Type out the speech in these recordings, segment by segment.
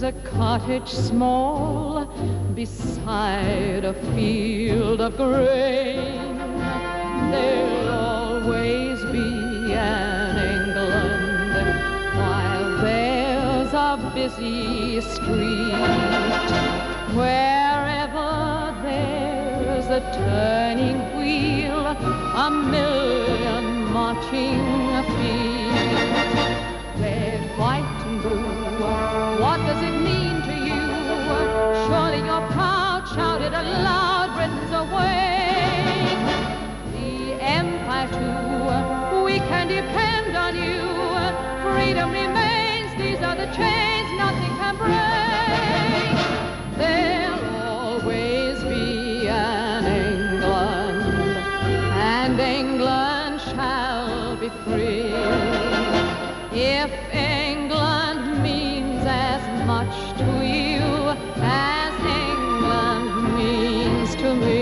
a cottage small beside a field of grain. There'll always be an England while there's a busy street. Wherever there's a turning wheel, a million marching feet. Red, white, and blue, what does it mean to you? Surely you're proud, shout it aloud, Britain's awake. The Empire too, we can depend on you. Freedom remains, these are the chains nothing can break. There'll always be an England, and England shall be free. If England means as much to you as England means to me.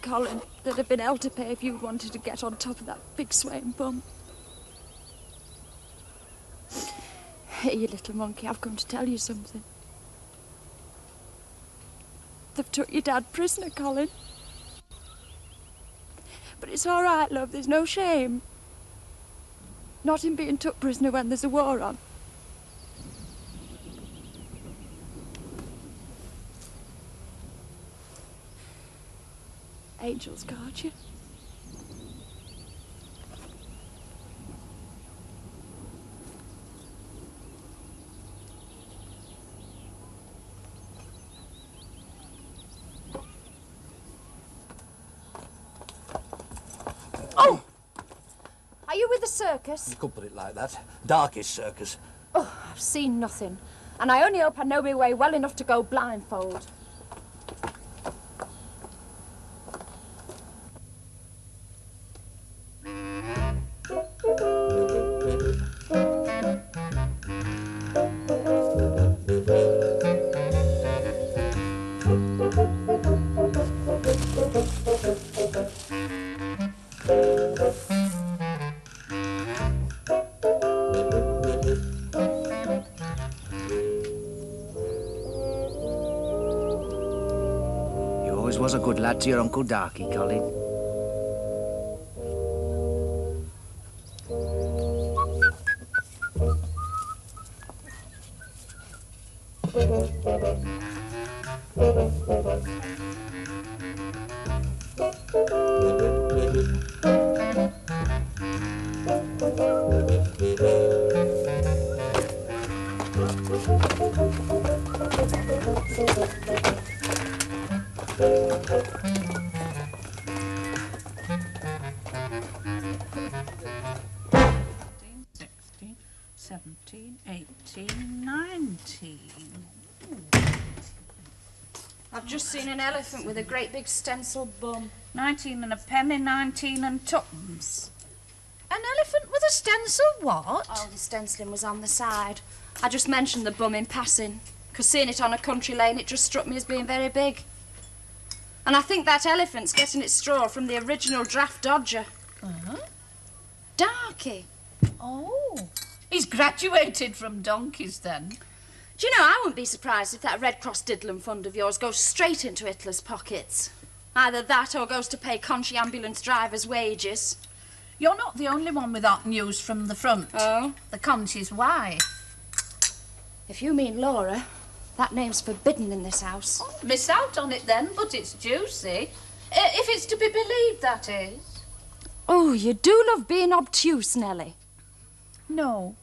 Colin, there'd have been hell to pay if you'd wanted to get on top of that big swaying bum. Hey, you little monkey, I've come to tell you something. They've took your dad prisoner, Colin. But it's all right, love, there's no shame. Not in being took prisoner when there's a war on. Angels guard you. Oh! Are you with the circus? You could put it like that. Darkest circus. Oh, I've seen nothing. And I only hope I know my way well enough to go blindfold. Was a good lad to your Uncle Darkie, Colin. I've just seen an elephant with a great big stencil bum. 19 and a penny, 19 and tuppence. An elephant with a stencil what? Oh, the stenciling was on the side. I just mentioned the bum in passing, because seeing it on a country lane, it just struck me as being very big. And I think that elephant's getting its straw from the original draft dodger. Uh-huh. Darkie. Oh, he's graduated from donkeys then. Do you know, I wouldn't be surprised if that Red Cross diddling fund of yours goes straight into Hitler's pockets. Either that or goes to pay Conchi ambulance drivers' wages. You're not the only one with hot news from the front. Oh? The Conchi's wife. If you mean Laura, that name's forbidden in this house. Oh, miss out on it then, but it's juicy. If it's to be believed, that is. Oh, you do love being obtuse, Nellie. No,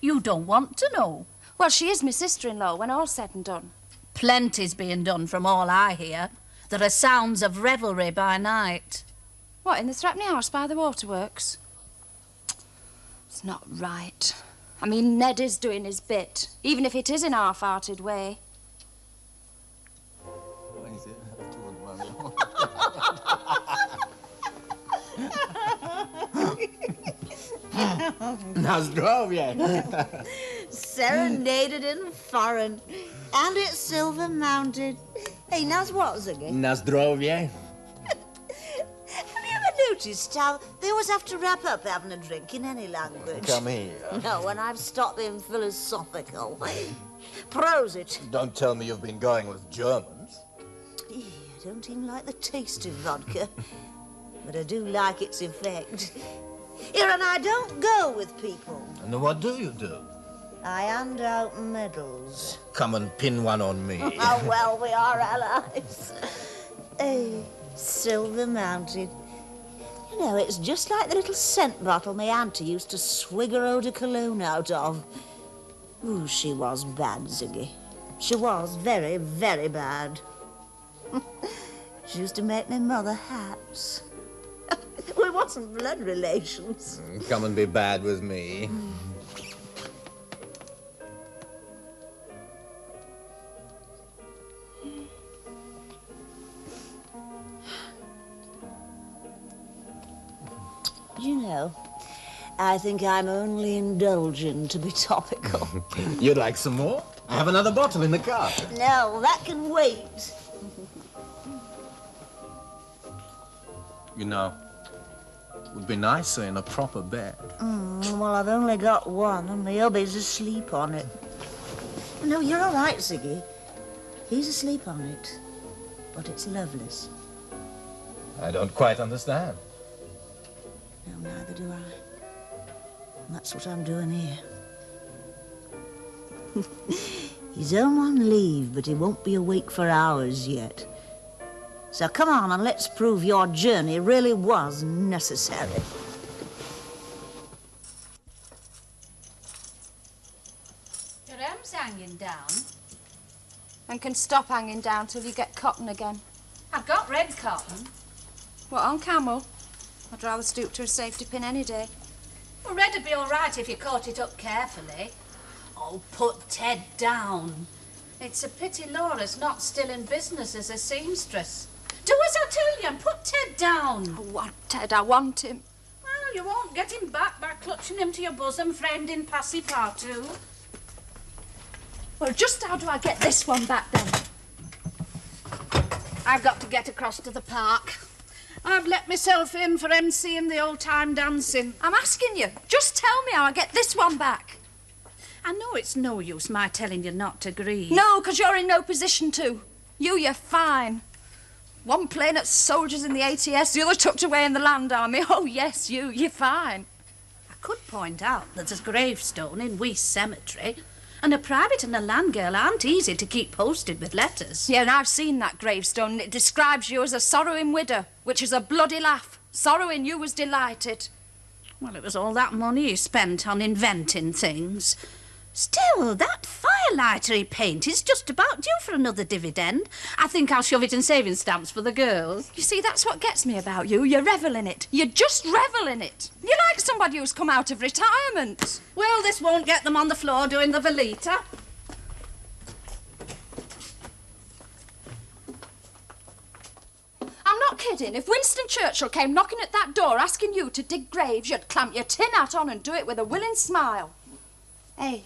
you don't want to know. Well, she is my sister-in-law when all's said and done. Plenty's being done from all I hear. There are sounds of revelry by night. What, in the Threpney house by the waterworks? It's not right. I mean, Ned is doing his bit, even if it is in a half-hearted way. Na zdrowie! Serenaded in foreign, and it's silver mounted. Hey, Naz, what's again? Na zdrowie! Have you ever noticed how they always have to wrap up having a drink in any language? Come here. No, when I've stopped being philosophical. Prosit. Don't tell me you've been going with Germans. I don't even like the taste of vodka, but I do like its effect. Here, and I don't go with people. And what do you do? I hand out medals. Come and pin one on me. How well we are allies. Hey, silver mounted. You know, it's just like the little scent bottle my auntie used to swig her eau de cologne out of. Ooh, she was bad, Ziggy. She was very, very bad. She used to make my mother hats. We wasn't blood relations. Come and be bad with me. You know, I think I'm only indulging to be topical. You'd like some more? I have another bottle in the car. No, that can wait. You know, it would be nicer in a proper bed. Well, I've only got one, and my hubby's asleep on it. No, you're all right, Ziggy. He's asleep on it, but it's loveless. I don't quite understand. No, neither do I. And that's what I'm doing here. He's home on leave, but he won't be awake for hours yet. So come on and let's prove your journey really was necessary. Your arm's hanging down. And can stop hanging down till you get cotton again. I've got red cotton. What, on camel? I'd rather stoop to a safety pin any day. Well, red'd be all right if you caught it up carefully. Oh, put Ted down. It's a pity Laura's not still in business as a seamstress. Do as I tell you and put Ted down. Oh, what, Ted? I want him. Well, you won't get him back by clutching him to your bosom friend in passepartout. Well, just how do I get this one back, then? I've got to get across to the park. I've let myself in for emceeing the old-time dancing. I'm asking you. Just tell me how I get this one back. I know it's no use my telling you not to grieve. No, because you're in no position to. You're fine. One playing at soldiers in the ATS, the other tucked away in the Land Army. Oh, yes, you're fine. I could point out that there's a gravestone in Wees Cemetery, and a private and a land girl aren't easy to keep posted with letters. Yeah, and I've seen that gravestone, and it describes you as a sorrowing widow, which is a bloody laugh. Sorrowing you was delighted. Well, it was all that money you spent on inventing things. Still, that firelighter paint is just about due for another dividend. I think I'll shove it in saving stamps for the girls. You see, that's what gets me about you. You revel in it. You just revel in it. You're like somebody who's come out of retirement. Well, this won't get them on the floor doing the veleta. kidding? If Winston Churchill came knocking at that door asking you to dig graves, you'd clamp your tin hat on and do it with a willing smile. Hey,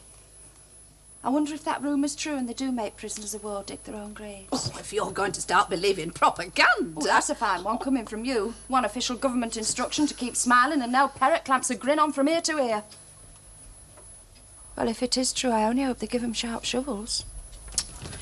I wonder if that rumour's true and they do make prisoners of war dig their own graves. Oh, if you're going to start believing propaganda... Oh, that's a fine one coming from you. One official government instruction to keep smiling and Nell Perrott clamps a grin on from ear to ear. Well, if it is true, I only hope they give them sharp shovels.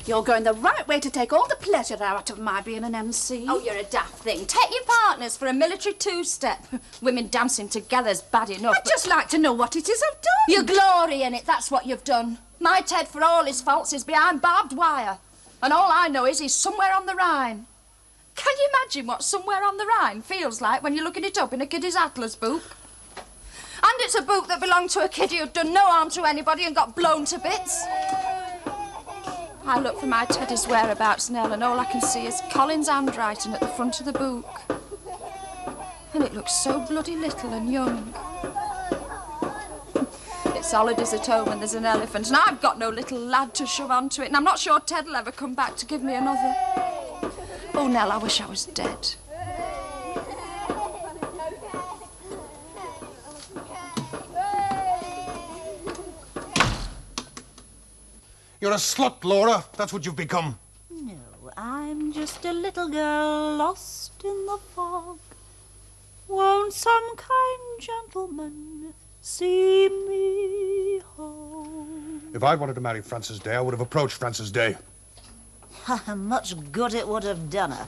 You're going the right way to take all the pleasure out of my being an MC. Oh, you're a daft thing. Take your partners for a military two-step. Women dancing together's bad enough. I'd just like to know what it is I've done. You glory in it, that's what you've done. My Ted, for all his faults, is behind barbed wire. And all I know is he's somewhere on the Rhine. Can you imagine what somewhere on the Rhine feels like when you're looking it up in a kiddie's atlas book? And it's a book that belonged to a kiddie who'd done no harm to anybody and got blown to bits. I look for my Teddy's whereabouts, Nell, and all I can see is Colin's handwriting at the front of the book. And it looks so bloody little and young. It's holidays at home when there's an elephant, and I've got no little lad to shove onto it, and I'm not sure Ted'll ever come back to give me another. Oh, Nell, I wish I was dead. You're a slut, Laura. That's what you've become. No, I'm just a little girl lost in the fog. Won't some kind gentleman see me home? If I wanted to marry Frances Day, I would have approached Frances Day. Much good it would have done her.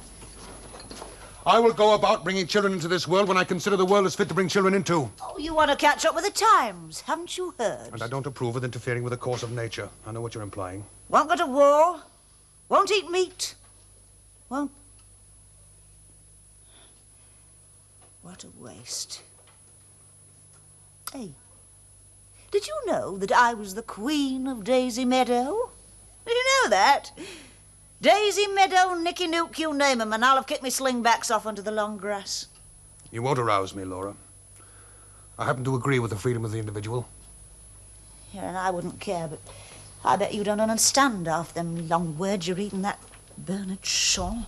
I will go about bringing children into this world when I consider the world is fit to bring children into. Oh, you want to catch up with the times, haven't you heard? And I don't approve of interfering with the course of nature. I know what you're implying. Won't go to war, won't eat meat, won't... What a waste. Hey, did you know that I was the Queen of Daisy Meadow? Did you know that? Daisy Meadow, Nicky Nuke, you name 'em, and I'll have kicked me slingbacks off onto the long grass. You won't arouse me, Laura. I happen to agree with the freedom of the individual. Yeah, and I wouldn't care, but I bet you don't understand half them long words you're reading that Bernard Shaw.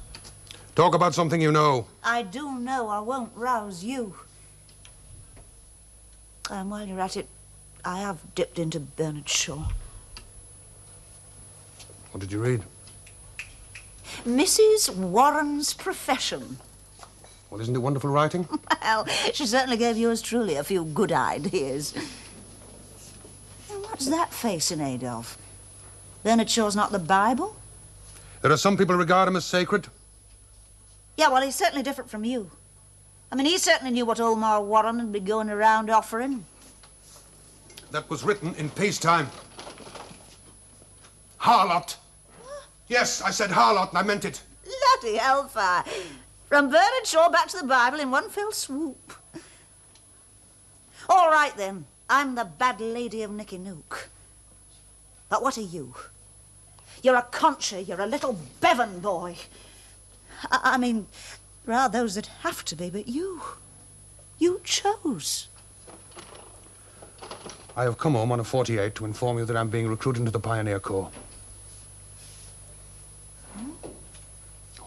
Talk about something you know. I do know I won't rouse you. And while you're at it, I have dipped into Bernard Shaw. What did you read? Mrs. Warren's Profession. Well, isn't it wonderful writing? Well, she certainly gave yours truly a few good ideas. What's that face in aid of? Bernard Shaw's not the Bible? There are some people who regard him as sacred. Yeah, well, he's certainly different from you. I mean, he certainly knew what old Ma Warren would be going around offering. That was written in peacetime. Harlot. Yes, I said harlot, and I meant it. Bloody hellfire. From Bernard Shaw back to the Bible in one fell swoop. All right, then. I'm the bad lady of Nicky Nuke. But what are you? You're a concher. You're a little Bevan boy. I mean, there are those that have to be, but you chose. I have come home on a 48 to inform you that I'm being recruited into the Pioneer Corps.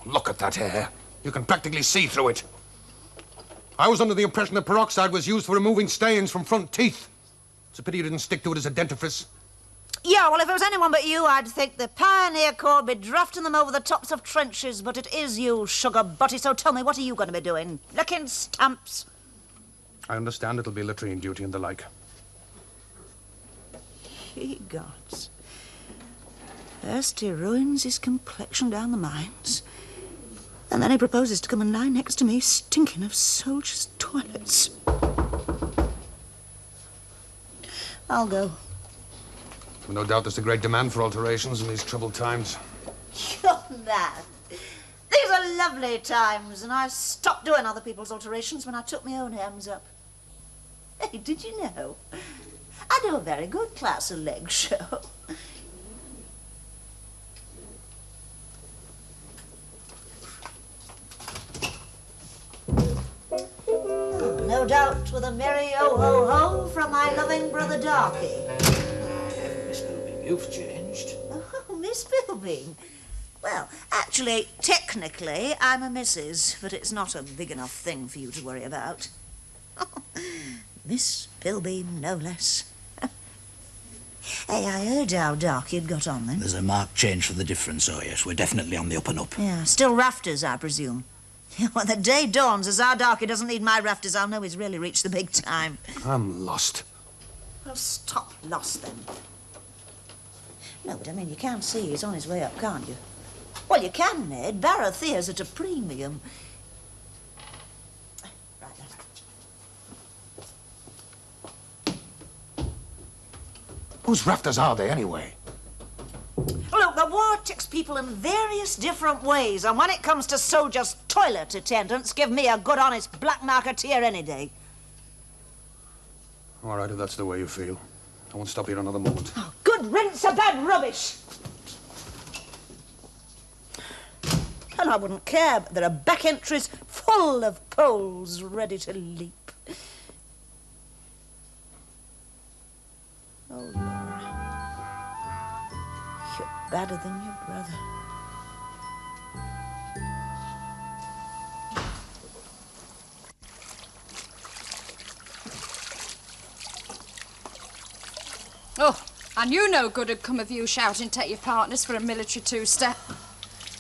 Look at that hair. You can practically see through it. I was under the impression that peroxide was used for removing stains from front teeth. It's a pity you didn't stick to it as a dentifrice. Yeah, well, if it was anyone but you, I'd think the Pioneer Corps would be drafting them over the tops of trenches, but it is you, sugar butty, so tell me, what are you going to be doing? Licking stamps? I understand it'll be latrine duty and the like. Ye gods. First he ruins his complexion down the mines, and then he proposes to come and lie next to me, stinking of soldiers' toilets. I'll go. No doubt there's a great demand for alterations in these troubled times. You're mad. These are lovely times, and I stopped doing other people's alterations when I took my own hems up. Hey, did you know? I do a very good class of leg show. No doubt with a merry oh-ho-ho from my loving brother Darkie. Miss Pilbeam, you've changed. Oh, Miss Pilbeam. Well, actually... Actually, technically, I'm a Mrs., but it's not a big enough thing for you to worry about. Miss Pilbeam, no less. Hey, I heard how Darkie had got on then. There's a marked change for the difference, oh yes. We're definitely on the up and up. Yeah, still rafters, I presume. When the day dawns, as our Darkie doesn't need my rafters, I'll know he's really reached the big time. I'm lost. Well, stop lost, then. No, but I mean, you can't see he's on his way up, can't you? Well, you can, Ned. Barathea's at a premium. Right, then. Whose rafters are they, anyway? Look, the war takes people in various different ways, and when it comes to soldiers' toilet attendants, give me a good, honest black marketeer any day. All right, if that's the way you feel. I won't stop here another moment. Oh, good riddance of that rubbish! And I wouldn't care, but there are back entries full of poles ready to leap. Oh, Laura. You're badder than your brother. Oh, I knew no good had come of you shouting take your partners for a military two-step.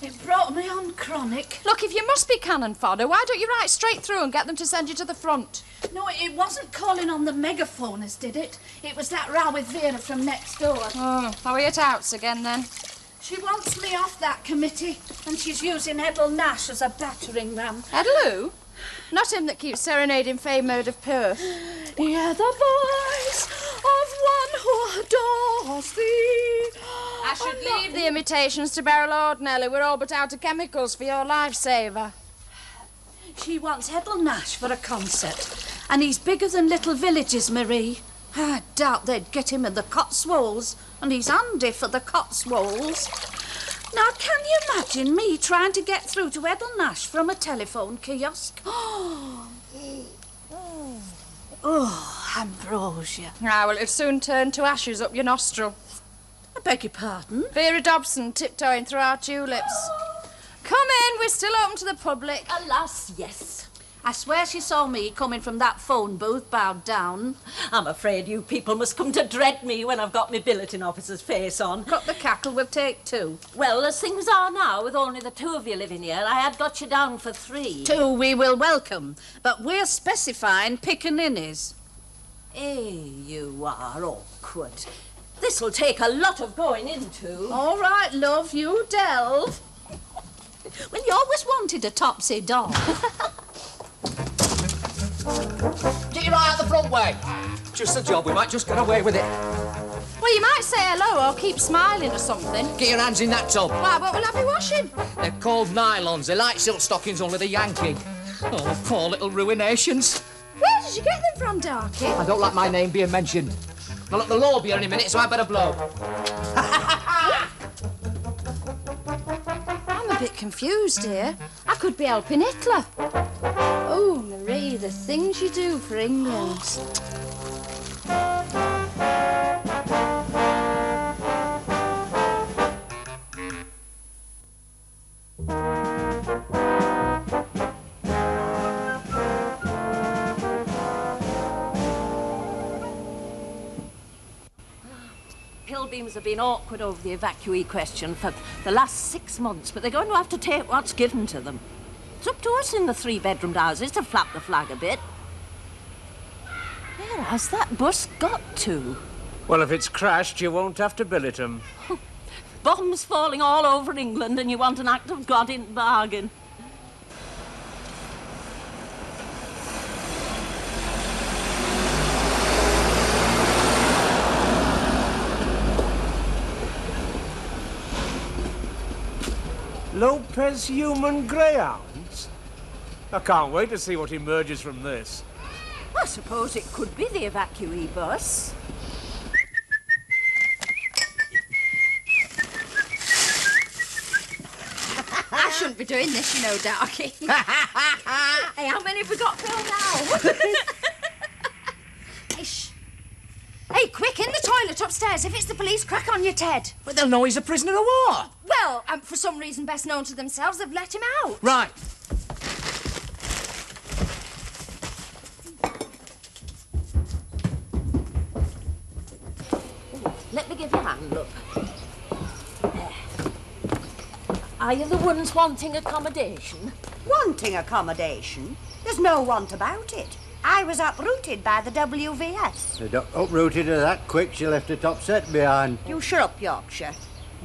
It brought me on chronic. Look, if you must be cannon fodder, why don't you write straight through and get them to send you to the front? No, it wasn't calling on the megaphoners, did it? It was that row with Vera from next door. Oh, are we at outs again, then? She wants me off that committee, and she's using Edel Nash as a battering ram. Edel who? Not him that keeps serenading Fay Mode of Perth. Hear the voice of one who adores thee. I should leave the imitations to Beryl Lord, Nellie. We're all but out of chemicals for your lifesaver. She wants Edel Nash for a concert, and he's bigger than little villages, Marie. I doubt they'd get him in the Cotswolds, and he's handy for the Cotswolds. Now, can you imagine me trying to get through to Edel Nash from a telephone kiosk? Oh, ambrosia. Ah, well, it'll soon turn to ashes up your nostril. I beg your pardon? Vera Dobson tiptoeing through our tulips. Come in, we're still open to the public. Alas, yes. I swear she saw me coming from that phone booth, bowed down. I'm afraid you people must come to dread me when I've got my billeting officer's face on. Cut the cackle, we'll take two. Well, as things are now, with only the two of you living here, I had got you down for 3. 2 we will welcome, but we're specifying piccaninnies. You are awkward. This'll take a lot of going into. All right, love, you delve. Well, you always wanted a topsy doll. Get your eye out the front way. Just a job, we might just get away with it. Well, you might say hello or keep smiling or something. Get your hands in that tub. Why, what will I be washing? They're called nylons. They're like silk stockings only the Yankee. Oh, poor little ruinations. Where did you get them from, Darkie? I don't like my name being mentioned. Now, look, the law will be here any minute, so I better blow. I'm a bit confused here. I could be helping Hitler. Oh, Marie, the things you do for England. Pilbeams have been awkward over the evacuee question for the last 6 months, but they're going to have to take what's given to them. It's up to us in the 3-bedroomed houses to flap the flag a bit. Where has that bus got to? Well, if it's crashed, you won't have to billet 'em. Bombs falling all over England and you want an act of God in bargain. Lopez human greyhounds? I can't wait to see what emerges from this. I suppose it could be the evacuee bus. I shouldn't be doing this, you know, Darkie. Hey, how many have we got filled now? Hey, shh. Hey, quick, in the toilet upstairs. If it's the police, crack on your Ted. But they'll know he's a prisoner of war. Well, Well, for some reason best known to themselves, they've let him out. Right. Let me give you a hand, look. There. Are you the ones wanting accommodation? Wanting accommodation? There's no want about it. I was uprooted by the WVS. They got uprooted her that quick, she left the top set behind. You shut up, Yorkshire.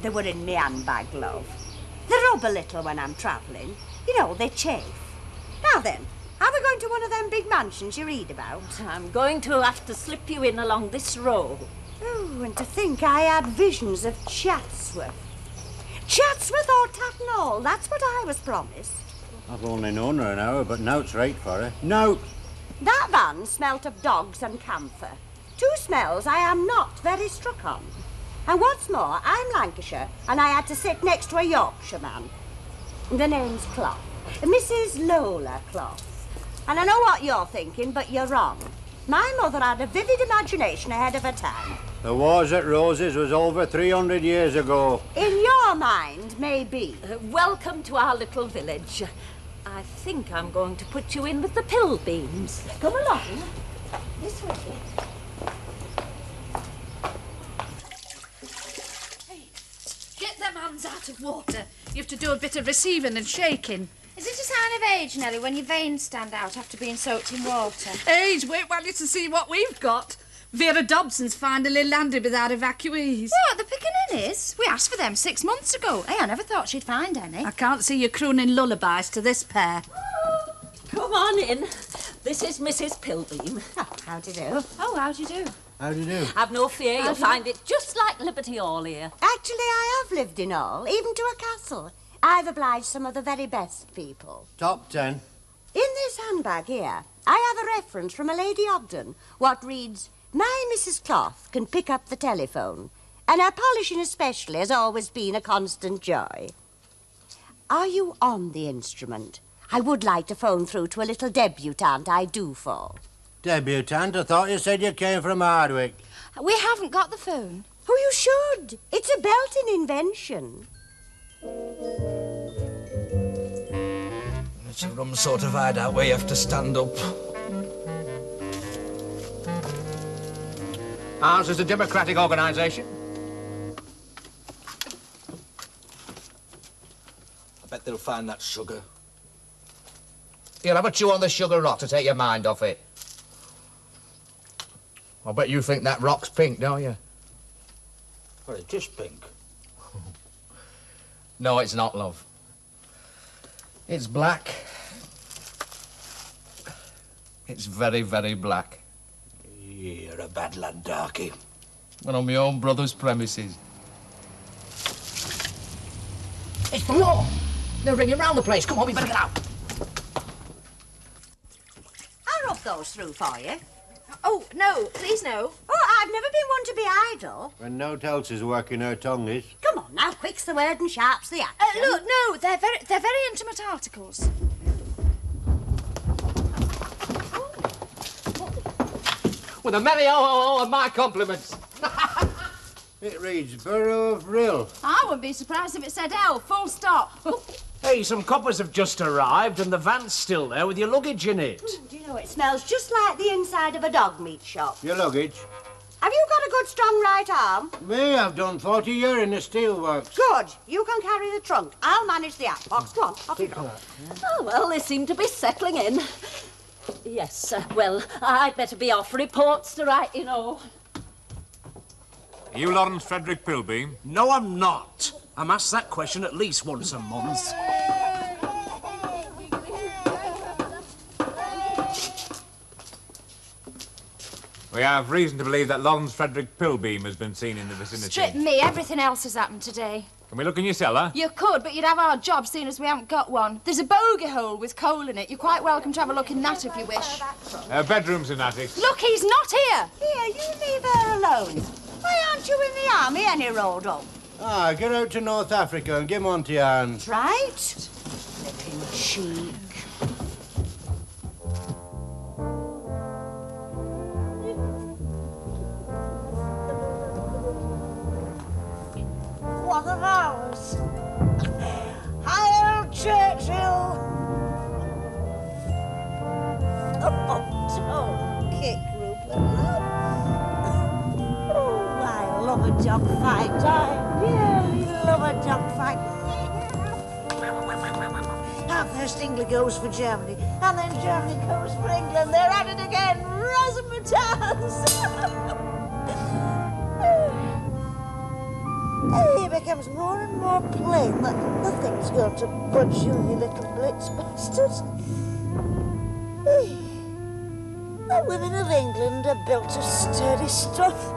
They were in me handbag, love. They rub a little when I'm travelling. You know, they chafe. Now then, are we going to one of them big mansions you read about? I'm going to have to slip you in along this row. Oh, and to think I had visions of Chatsworth. Chatsworth or Tattenhall, that's what I was promised. I've only known her an hour, but nout's right for her. Nout! That van smelt of dogs and camphor. Two smells I am not very struck on. And what's more, I'm Lancashire, and I had to sit next to a Yorkshire man. The name's Clough. Mrs. Lola Clough. And I know what you're thinking, but you're wrong. My mother had a vivid imagination ahead of her time. The wars at Roses was over 300 years ago. In your mind, maybe. Welcome to our little village. I think I'm going to put you in with the Pilbeams. Come along. This way. Hey, get them hands out of water. You have to do a bit of receiving and shaking. Is it a sign of age, Nellie, when your veins stand out after being soaked in water? Age, wait while you see what we've got. Vera Dobson's finally landed with our evacuees. What, the pickaninnies? We asked for them 6 months ago. Hey, I never thought she'd find any. I can't see you crooning lullabies to this pair. Come on in. This is Mrs. Pilbeam. Oh, how do you do? Oh, how do you do? How do you do? Have no fear, you'll find it just like Liberty Hall here. Actually, I have lived in all, even to a castle. I've obliged some of the very best people. Top 10. In this handbag here, I have a reference from a Lady Ogden, what reads, "My Mrs. Clough can pick up the telephone, and her polishing especially has always been a constant joy." Are you on the instrument? I would like to phone through to a little debutante I do for. Debutante? I thought you said you came from Hardwick. We haven't got the phone. Oh, you should. It's a belting invention. It's a rum sort of hideout where you have to stand up. Ours is a democratic organisation. I bet they'll find that sugar. You'll have a chew on the sugar rock to take your mind off it. I bet you think that rock's pink, don't you? Well, it's just pink. No, it's not, love. It's black. It's very, very black. You're a bad lad, Darkie. And on my own brother's premises. It's the law. They're ringing round the place. Come on, we better get out. I'll rub those through for you. Oh, no, please no. Oh, I've never been one to be idle. When no else is working, her tongue is. Come on now, quick's the word and sharp's the action. Look, no, they're very intimate articles. With a merry oh, and my compliments. It reads Borough of Rill. I wouldn't be surprised if it said L, full stop. Hey, some coppers have just arrived and the van's still there with your luggage in it. Do you know, it smells just like the inside of a dog meat shop. Your luggage? Have you got a good strong right arm? Me, I've done 40 years in the steelworks. Good. You can carry the trunk. I'll manage the hat box. Go on, off you go. Oh, well, they seem to be settling in. Yes, well, I'd better be off. Reports to write, you know. Are you Lawrence Frederick Pilbeam? No, I'm not. I'm asked that question at least once a month. We have reason to believe that Lawrence Frederick Pilbeam has been seen in the vicinity. Strip me, everything else has happened today. Can we look in your cellar? You could, but you'd have our job, seeing as we haven't got one. There's a bogey hole with coal in it. You're quite welcome to have a look in that if you wish. Bedrooms and attics. Look, he's not here. Here, you leave her alone. Why aren't you in the army any rolled up? Ah, get out to North Africa and give 'em onto your hands. Right. Looking chic. What a house. dog fight. I dearly love a dog fight. Now first England goes for Germany, and then Germany goes for England. They're at it again. Razzmatazz. It becomes more and more plain that nothing's going to budge you, you little blitz bastards. The women of England are built of sturdy stuff.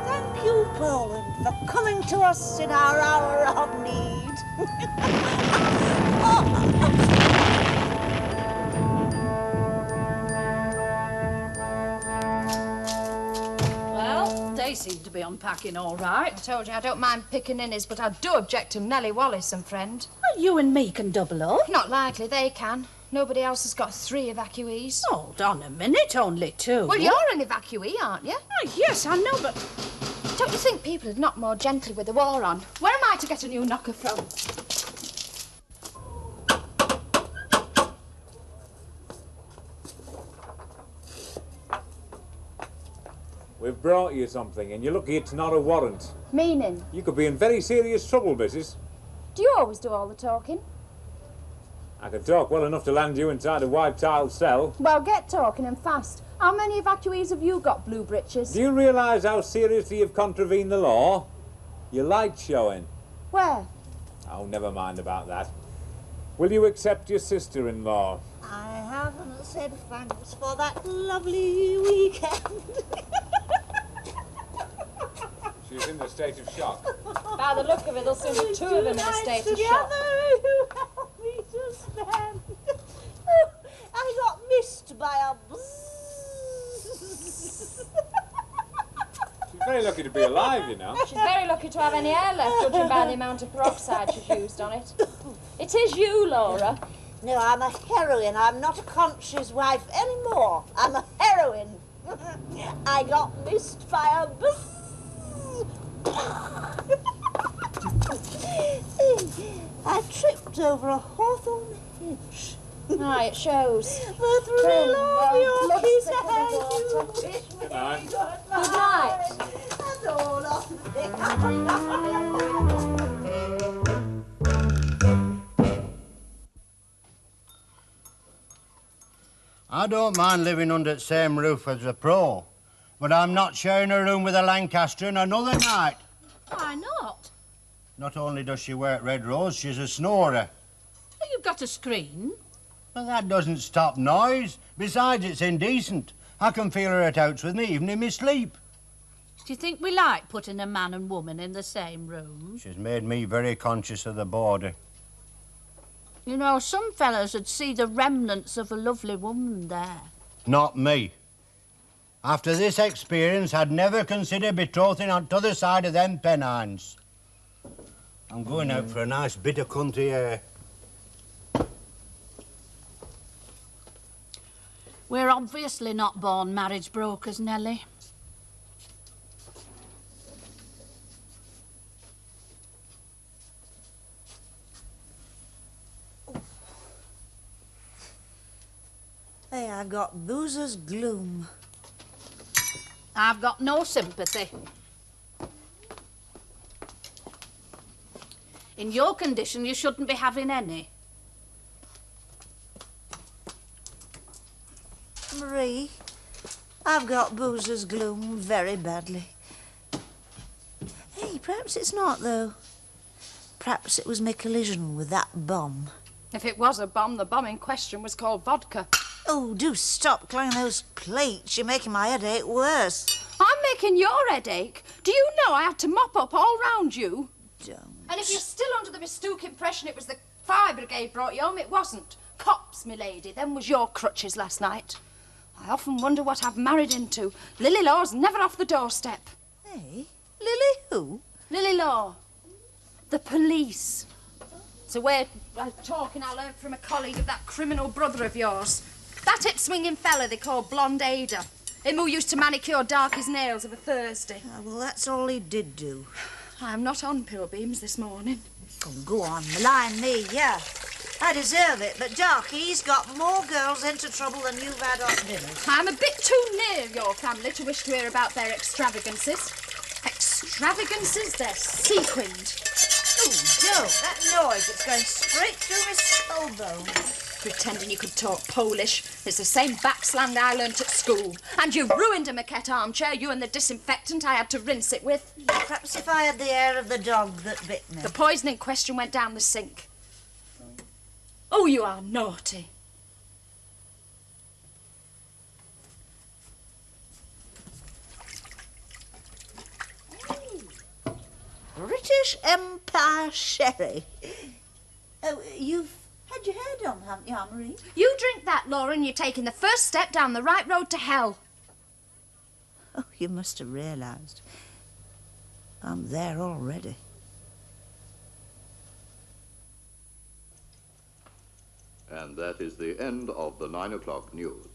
Thank you, Colin, for coming to us in our hour of need. Well, they seem to be unpacking all right. I told you I don't mind pickaninnies, but I do object to Nellie Wallace and friend. Well, you and me can double up. Not likely, they can. Nobody else has got 3 evacuees. Hold on a minute, only 2. Well, you're an evacuee, aren't you? Oh, yes, I know, but... Don't you think people had knocked more gently with the war on? Where am I to get a new knocker from? We've brought you something, and you're lucky it's not a warrant. Meaning? You could be in very serious trouble, Mrs. Do you always do all the talking? I could talk well enough to land you inside a white-tiled cell. Well, get talking and fast. How many evacuees have you got, Blue Britches? Do you realise how seriously you've contravened the law? Your light's showing. Where? Oh, never mind about that. Will you accept your sister-in-law? I haven't said thanks for that lovely weekend. She's in a state of shock. By the look of it, there'll soon be 2 of them in a state of shock. You helped me to stand. I got missed by a bzzz. She's very lucky to be alive, you know. She's very lucky to have any air left, judging by the amount of peroxide she's used on it. It is you, Laura. No, I'm a heroine. I'm not a conscious wife anymore. I'm a heroine. I got missed by a bzzz. I tripped over a hawthorn hedge. Aye, it shows. But through love your kiss Good night. Good night. That's all of it. I don't mind living under the same roof as a pro, but I'm not sharing a room with a Lancaster another night. Why not? Not only does she wear red rose, she's a snorer. Well, you've got a screen. But that doesn't stop noise. Besides, it's indecent. I can feel her at outs with me, even in my sleep. Do you think we like putting a man and woman in the same room? She's made me very conscious of the border. You know, some fellas would see the remnants of a lovely woman there. Not me. After this experience, I'd never consider betrothing on t'other side of them Pennines. I'm going out for a nice bit of country air. We're obviously not born marriage brokers, Nellie. Hey, I've got boozer's gloom. I've got no sympathy. In your condition, you shouldn't be having any. Marie, I've got boozer's gloom very badly. Hey, perhaps it's not, though. Perhaps it was my collision with that bomb. If it was a bomb, the bomb in question was called vodka. Oh, do stop clanging those plates. You're making my headache worse. I'm making your headache. Do you know I had to mop up all round you? Don't. And if you're still under the mistook impression it was the fire brigade brought you home, it wasn't. Cops, me lady, them was your crutches last night. I often wonder what I've married into. Lily Law's never off the doorstep. Hey, Lily who? Lily Law. The police. It's a way of talking I learnt from a colleague of that criminal brother of yours. That hip-swinging fella they call Blonde Ada. Him who used to manicure Darkie's nails of a Thursday. Oh, well, that's all he did do. I'm not on Pilbeams this morning. Oh, go on, malign me, yeah. I deserve it, but Darkie's got more girls into trouble than you've had on dinners. I'm a bit too near your family to wish to hear about their extravagances. Extravagances? They're sequined. Oh, Joe, that noise, it's going straight through my skull bone. Pretending you could talk Polish. It's the same backslang I learnt at school. And you've ruined a maquette armchair, you and the disinfectant I had to rinse it with. Perhaps if I had the air of the dog that bit me. The poison in question went down the sink. Oh, you are naughty. British Empire sherry. Oh, you've had your hair done, haven't you, Marie? You drink that, Laura, and you're taking the first step down the right road to hell. Oh, you must have realised. I'm there already. And that is the end of the 9 o'clock news.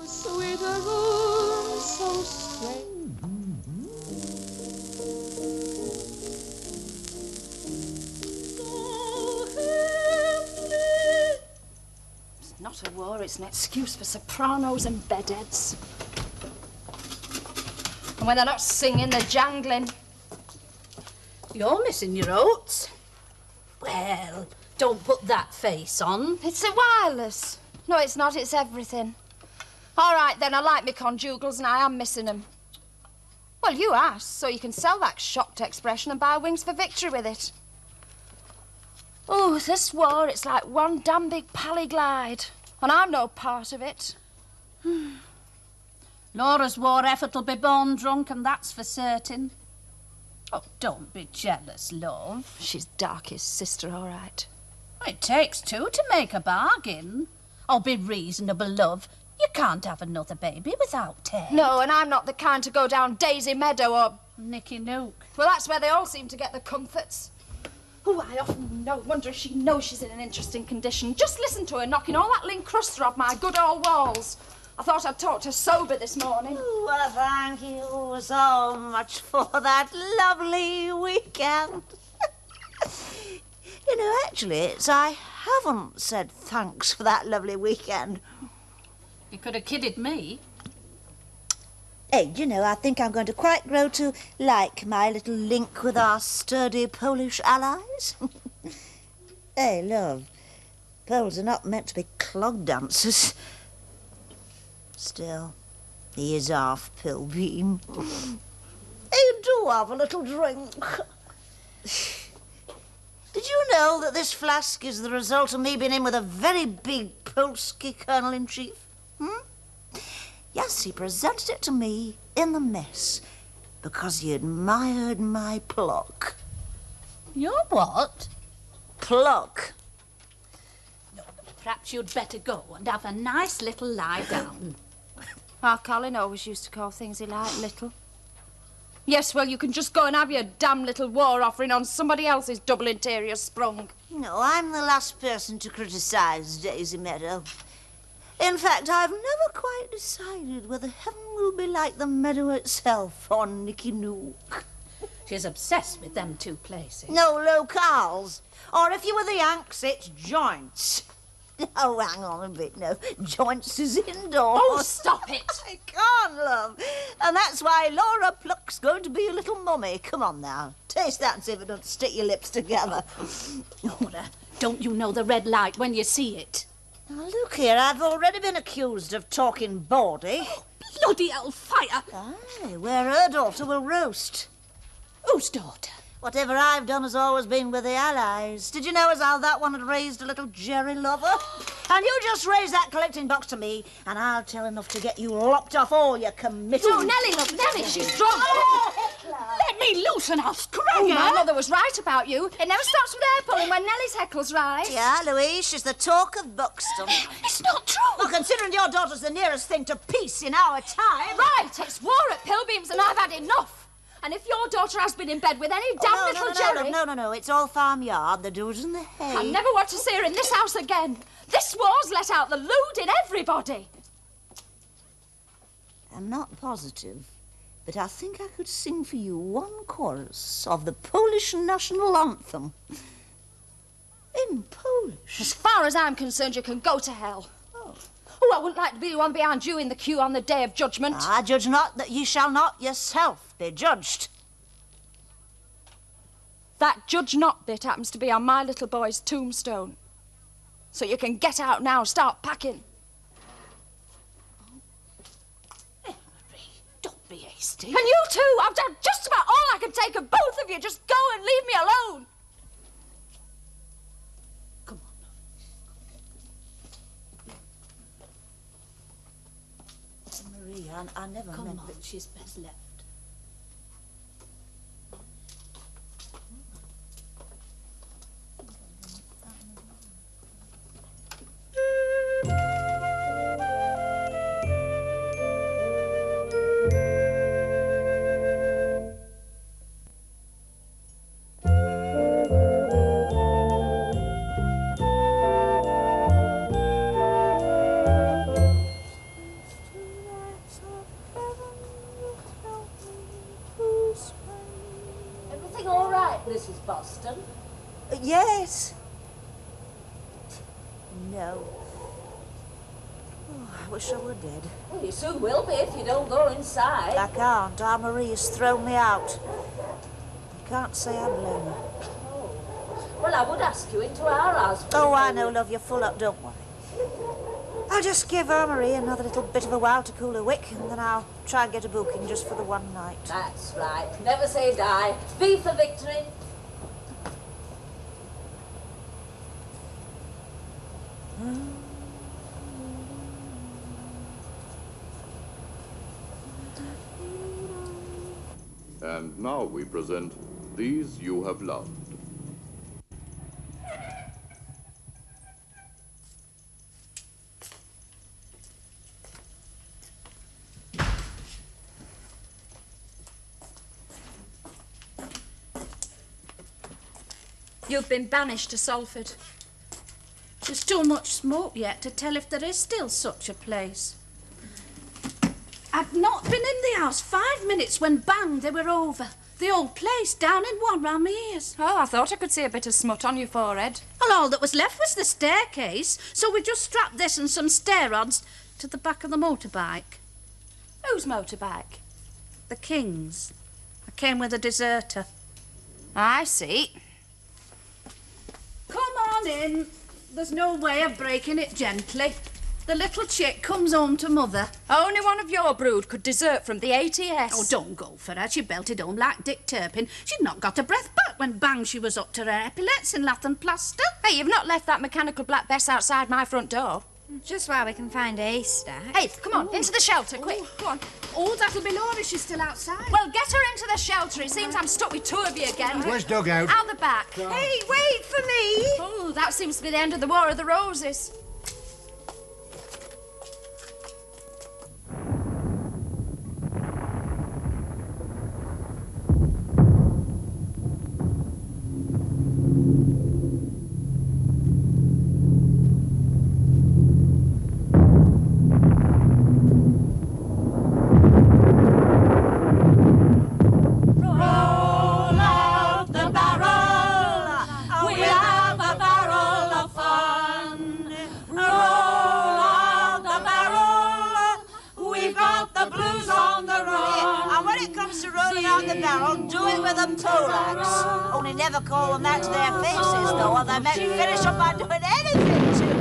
Sweet room, so strange. It's not a war, it's an excuse for sopranos and bedheads. And when they're not singing, they're jangling. You're missing your oats. Well, don't put that face on. It's a wireless. No, it's not, it's everything. All right, then, I like me conjugals and I am missing them. Well, you asked, so you can sell that shocked expression and buy wings for victory with it. Oh, this war, it's like one damn big pally-glide. And I'm no part of it. Laura's war effort'll be born drunk, and that's for certain. Oh, don't be jealous, love. She's Darkie's sister, all right. It takes two to make a bargain. Oh, be reasonable, love. You can't have another baby without Ted. No, and I'm not the kind to go down Daisy Meadow or Nicky Nook. Well, that's where they all seem to get the comforts. Oh, I often wonder if she knows she's in an interesting condition. Just listen to her knocking all that lean crust off my good old walls. I thought I'd talked her sober this morning. Oh, well, thank you so much for that lovely weekend. You know, actually, I haven't said thanks for that lovely weekend. You could have kidded me. Hey, you know, I think I'm going to quite grow to like my little link with our sturdy Polish allies. Hey, love, Poles are not meant to be clog dancers. Still, he is half Pilbeam. Hey, do have a little drink. Did you know that this flask is the result of me being in with a very big Polski colonel-in-chief? Yes, he presented it to me in the mess because he admired my pluck. Your what? Pluck. No, perhaps you'd better go and have a nice little lie down. Our Colin always used to call things he liked little. Yes, well, you can just go and have your damn little war offering on somebody else's double interior sprung. No, I'm the last person to criticise Daisy Meadow. In fact, I've never quite decided whether heaven will be like the meadow itself or Nicky Nook. She's obsessed with them two places. No locales. Or if you were the Yanks, it's joints. Oh, hang on a bit, no. Joints is indoors. Oh, stop it. I can't, love. And that's why Laura Pluck's going to be a little mummy. Come on now. Taste that and see if it don't stick your lips together. Laura, don't you know the red light when you see it? Now, look here, I've already been accused of talking bawdy. Oh, bloody hellfire! Aye, where her daughter will roast. Whose daughter? Whatever I've done has always been with the Allies. Did you know as how that one had raised a little Jerry lover? And you just raise that collecting box to me, and I'll tell enough to get you lopped off all your committees. Oh, Nellie, look, Nellie, she's drunk. Oh, let me loose and I'll scrag her. her. My mother was right about you. It never stops with hair pulling when Nellie's heckle's right. Yeah, Louise, she's the talk of Buxton. It's not true. Well, considering your daughter's the nearest thing to peace in our time. Right, it's war at Pilbeam's and I've had enough. And if your daughter has been in bed with any damn little Jerry... No, it's all farmyard, the doers and the hay. I never want to see her in this house again. This war's let out the lewd in everybody. I'm not positive, but I think I could sing for you one chorus of the Polish national anthem. In Polish? As far as I'm concerned, you can go to hell. Oh, I wouldn't like to be the one behind you in the queue on the day of judgment. I judge not that ye shall not yourself be judged. That judge not bit happens to be on my little boy's tombstone. So you can get out now and start packing. Marie, don't be hasty. And you too! I've done just about all I can take of both of you. Just go and leave me alone. Marie, I never Come meant on, that... she's best left. Everything all right, Mrs. Boston? Yes. No. Oh, I wish I were dead. Well, you soon will be if you don't go inside. I can't. Our Marie has thrown me out. I can't say I blame her. Well, I would ask you into our house. Oh, I know, love. You're full up. Don't worry. I'll just give our Marie another little bit of a while to cool her wick, and then I'll try and get a booking just for the one night. That's right. Never say die. V for victory. And now we present These You Have Loved. You've been banished to Salford. There's too much smoke yet to tell if there is still such a place. I'd not been in the house 5 minutes when bang, they were over. The old place down in one round my ears. Oh, I thought I could see a bit of smut on your forehead. Well, all that was left was the staircase, so we just strapped this and some stair rods to the back of the motorbike. Whose motorbike? The King's. I came with a deserter. I see. Come on in. There's no way of breaking it gently. The little chick comes home to mother. Only one of your brood could desert from the ATS. Oh, don't go for her. She belted home like Dick Turpin. She'd not got a breath back when bang she was up to her epaulets in lath and plaster. Hey, you've not left that mechanical black Bess outside my front door. Just while we can find a haystack. Hey, come on, into the shelter, quick. Go on. Oh, that'll be Laura. She's still outside. Well, get her into the shelter. It seems I'm stuck with two of you again. Where's dugout? Out the back. Hey, wait for me! Oh, that seems to be the end of the War of the Roses. Only never call them that to their faces, though, or they may finish up by doing anything to you.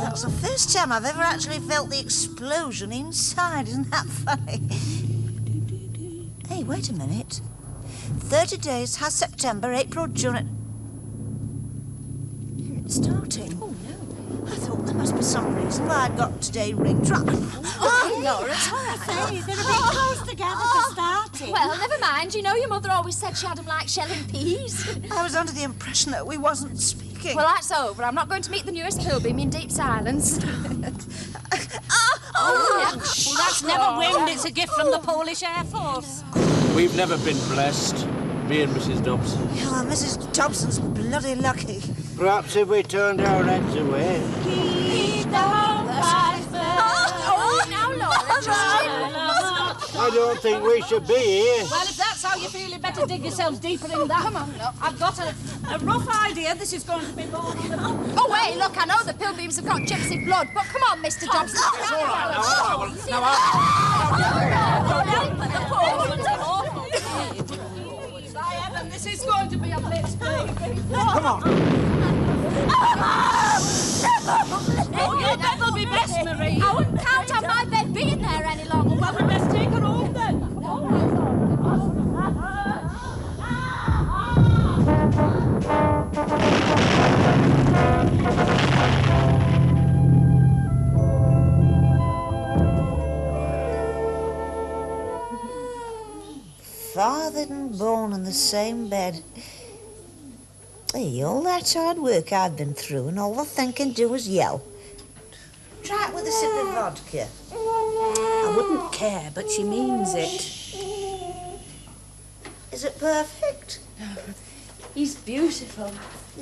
That's the first time I've ever actually felt the explosion inside. Isn't that funny? Hey, wait a minute. 30 days has September, April, June... It's starting. Oh, no. I thought there must be some reason why I'd got today ring drop. Oh, Laura, it's all right. Hey, they're a bit close together for starting. Well, never mind. You know your mother always said she had them like shelling peas. I was under the impression that we wasn't speaking. Well, that's over. I'm not going to meet the newest Pilbeam in deep silence. Well, that's never wind. It's a gift from the Polish Air Force. We've never been blessed, me and Mrs. Dobson. Oh, Mrs. Dobson's bloody lucky. Perhaps if we turned our heads away. Keep the home fires burning. Oh, now, Laura, just I don't think we should be here. Well, if that's that's how you feel, you better dig yourselves deeper in that. Come on, look. I've got a rough idea this is going to be born on the... Oh, wait, look, I know the Pilbeams have got gypsy blood, but come on, Mr. Dobson. It's all right. By heaven, this is going to be a blitzkrieg. Come on. Oh, your bed will be best, Marie. I wouldn't count on my bed being there any longer. Well, we best take her home then. Fathered and born in the same bed. Hey, all that hard work I've been through and all the thinking do is yell. Try it with a sip of vodka. I wouldn't care, but she means it. Is it perfect? He's beautiful.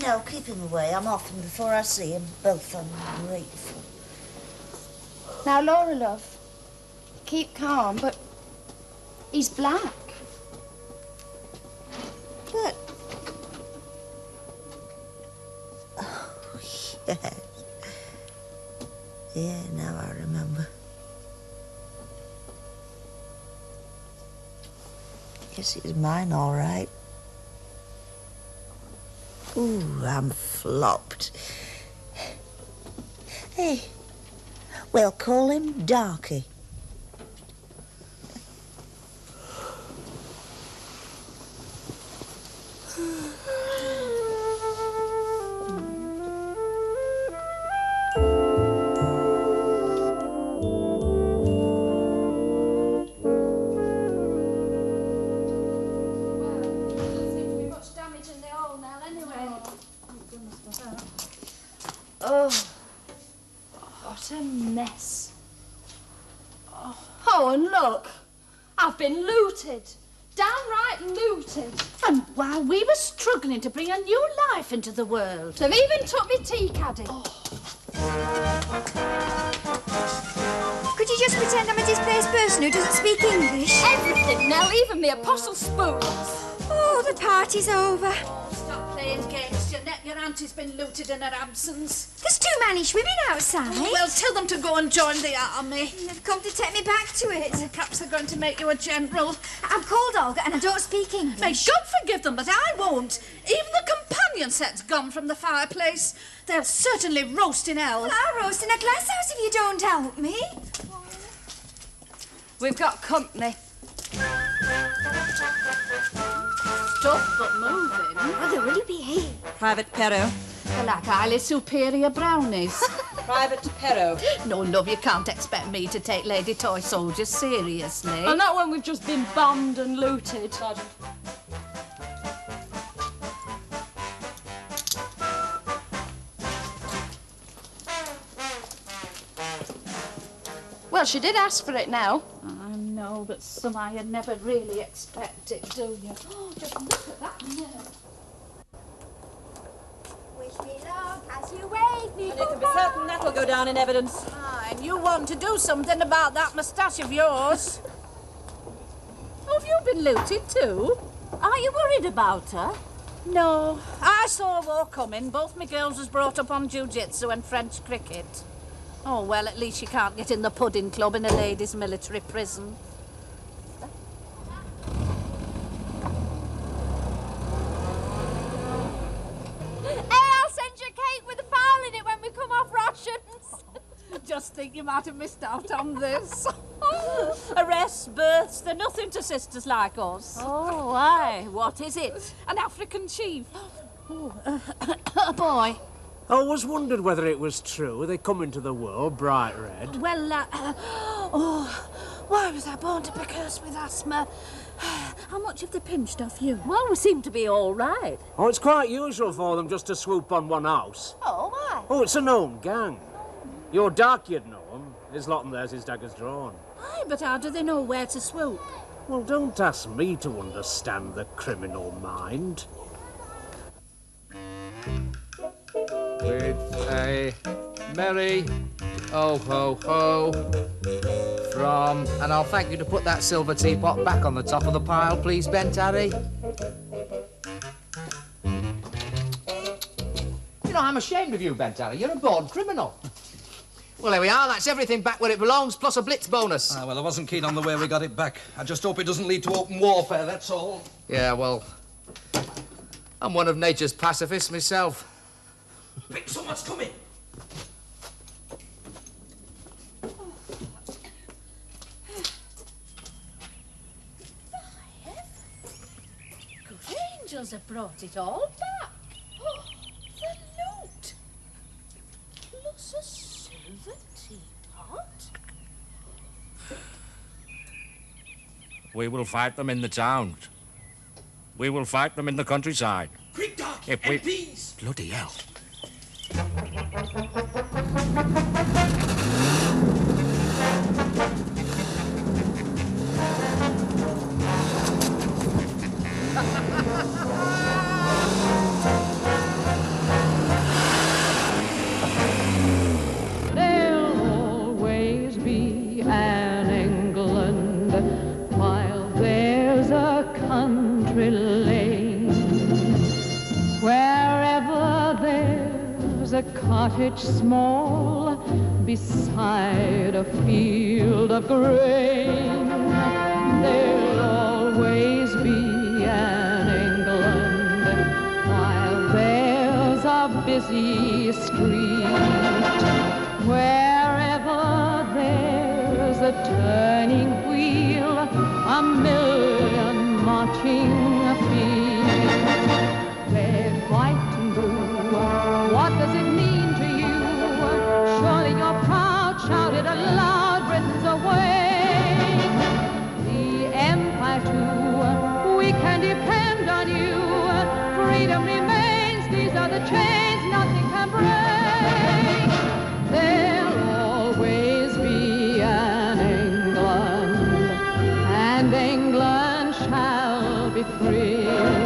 No, keep him away. I'm off him before I see him. Both ungrateful. Now, Laura, love, keep calm, but he's black. But... Oh, yes. Yeah, now I remember. Yes, he's mine, all right. Ooh, I'm flopped. Hey, we'll call him Darkie. What a mess. Oh, and look, I've been looted. Downright looted. And while we were struggling to bring a new life into the world. They've even took me tea caddy. Could you just pretend I'm a displaced person who doesn't speak English? Everything, Nell, even the apostle spoons. Oh, the party's over. Stop playing games, Jeanette. Your auntie's been looted in her absence. There's too many swimming outside. Well, tell them to go and join the army. They've come to take me back to it. Perhaps they're going to make you a general. I'm called Olga and I don't speak English. May God forgive them, but I won't. Even the companion set's gone from the fireplace. They'll certainly roast in hell. Well, I'll roast in a glass house if you don't help me. We've got company. Tough but moving. Mother, will you behave? Private Perro. They're like highly superior brownies. Private Perro. No, love, you can't expect me to take Lady Toy Soldiers seriously. And not when we've just been bombed and looted. Sergeant. Well, she did ask for it now. I know, but somehow you never really expect it, do you? Oh, just look at that nerve. Wish me luck as you wave me. And you can be certain that will go down in evidence. Ah, and you want to do something about that moustache of yours. Oh, have you been looted too? Are you worried about her? No. I saw a war coming. Both my girls was brought up on jiu-jitsu and French cricket. Oh, well, at least you can't get in the pudding club in a ladies' military prison. Hey, I'll send you a cake with a file in it when we come off rations. Just think you might have missed out on this. Arrests, births, they're nothing to sisters like us. Oh, why? What is it? An African chief. A boy. I always wondered whether it was true. They come into the world bright red. Well, why was I born to be cursed with asthma? How much have they pinched off you? Well, we seem to be all right. Oh, it's quite usual for them just to swoop on one house. Oh, why? Oh, it's a known gang. Your Darkie'd know him. His lot and theirs his daggers drawn. Aye, but how do they know where to swoop? Well, don't ask me to understand the criminal mind. With a merry Ho, ho, ho. From... And I'll thank you to put that silver teapot back on the top of the pile, please, Bent Harry. You know, I'm ashamed of you, Bent Harry. You're a born criminal. Well, there we are. That's everything back where it belongs, plus a blitz bonus. Well, I wasn't keen on the way we got it back. I just hope it doesn't lead to open warfare, that's all. Yeah, well, I'm one of nature's pacifists myself. Quick, someone's coming. Good angels have brought it all back. Oh, the loot. Plus a silver teapot. We will fight them in the towns. We will fight them in the countryside. Quick, Doc! If we... MPs! Bloody hell. There'll always be an England while there's a country lane. Wherever there's a cottage small beside a field of grain, there'll always be an England while there's a busy street. Wherever there's a turning wheel, a million marching feet. Red, white, and blue, what does it mean to you? Surely you're proud, shout it aloud, Britain's away. The Empire too, we can depend on you. Freedom remains, these are the chains nothing can break. There'll always be an England, and England shall be free.